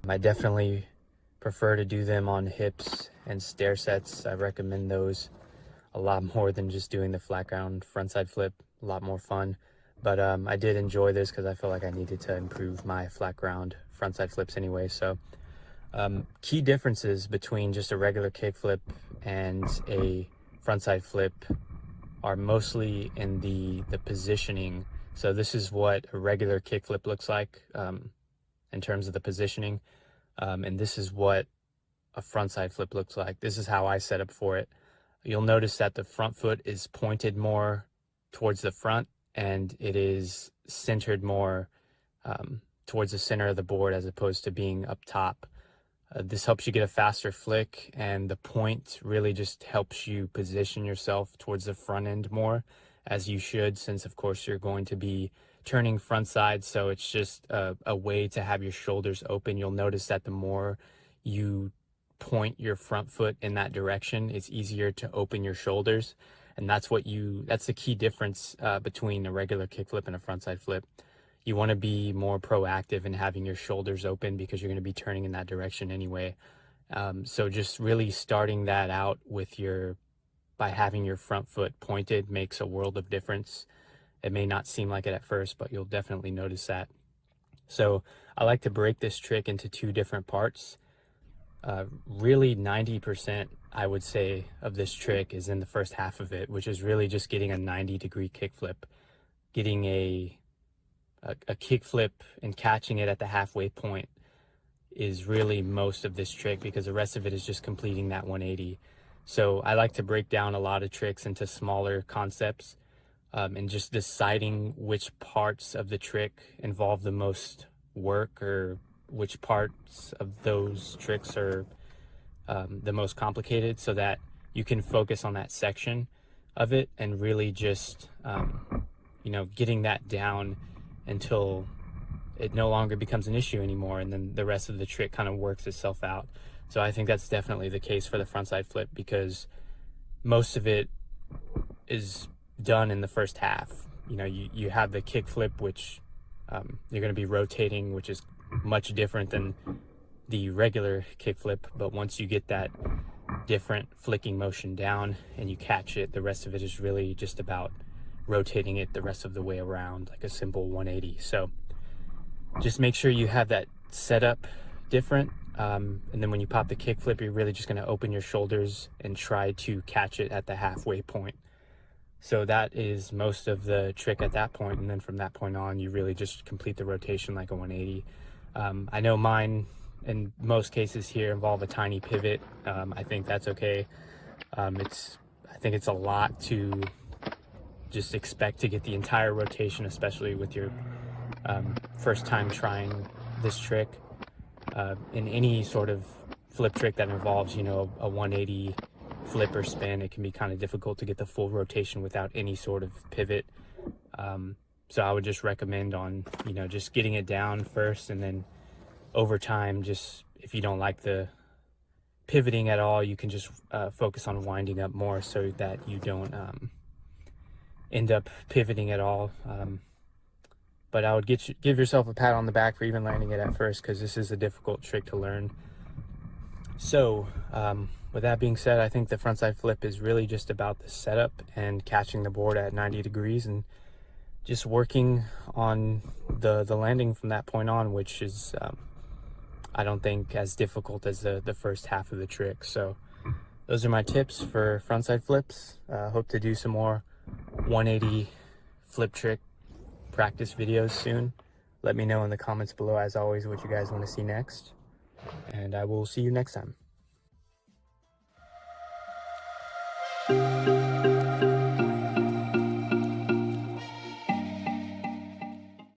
I definitely prefer to do them on hips and stair sets. I recommend those a lot more than just doing the flat ground frontside flip. A lot more fun. But I did enjoy this because I felt like I needed to improve my flat ground frontside flips anyway. So key differences between just a regular kickflip and a frontside flip are mostly in the positioning. So this is what a regular kickflip looks like in terms of the positioning. And this is what a frontside flip looks like. This is how I set up for it. You'll notice that the front foot is pointed more towards the front, and it is centered more towards the center of the board as opposed to being up top. This helps you get a faster flick, and the point really just helps you position yourself towards the front end more, as you should, since of course you're going to be turning front side. So it's just a way to have your shoulders open. You'll notice that the more you point your front foot in that direction, it's easier to open your shoulders. And that's the key difference between a regular kickflip and a frontside flip. You want to be more proactive in having your shoulders open because you're going to be turning in that direction anyway. So just really starting that out by having your front foot pointed makes a world of difference. It may not seem like it at first, but you'll definitely notice that. So I like to break this trick into two different parts. Really 90%, I would say, of this trick is in the first half of it, which is really just getting a 90-degree kickflip, getting a kickflip and catching it at the halfway point is really most of this trick, because the rest of it is just completing that 180. So I like to break down a lot of tricks into smaller concepts and just deciding which parts of the trick involve the most work, or which parts of those tricks are the most complicated, so that you can focus on that section of it and really just getting that down until it no longer becomes an issue anymore, and then the rest of the trick kind of works itself out. So I think that's definitely the case for the frontside flip, because most of it is done in the first half. You have the kick flip, which you're going to be rotating, which is much different than the regular kick flip. But once you get that different flicking motion down and you catch it, the rest of it is really just about rotating it the rest of the way around, like a simple 180. So just make sure you have that setup different, and then when you pop the kick flip, you're really just going to open your shoulders and try to catch it at the halfway point. So that is most of the trick at that point, and then from that point on, you really just complete the rotation like a 180. I know mine in most cases here involve a tiny pivot. I think that's okay. I think it's a lot to just expect to get the entire rotation, especially with your first time trying this trick. In any sort of flip trick that involves, a 180 flip or spin, it can be kind of difficult to get the full rotation without any sort of pivot. So I would just recommend on, just getting it down first, and then over time, just if you don't like the pivoting at all, you can just focus on winding up more so that you don't end up pivoting at all. But I would give yourself a pat on the back for even landing it at first, because this is a difficult trick to learn. So with that being said, I think the frontside flip is really just about the setup and catching the board at 90 degrees and just working on the landing from that point on, which is I don't think as difficult as the first half of the trick. So those are my tips for frontside flips. Hope to do some more 180 flip trick practice videos soon. Let me know in the comments below, as always, what you guys want to see next, and I will see you next time.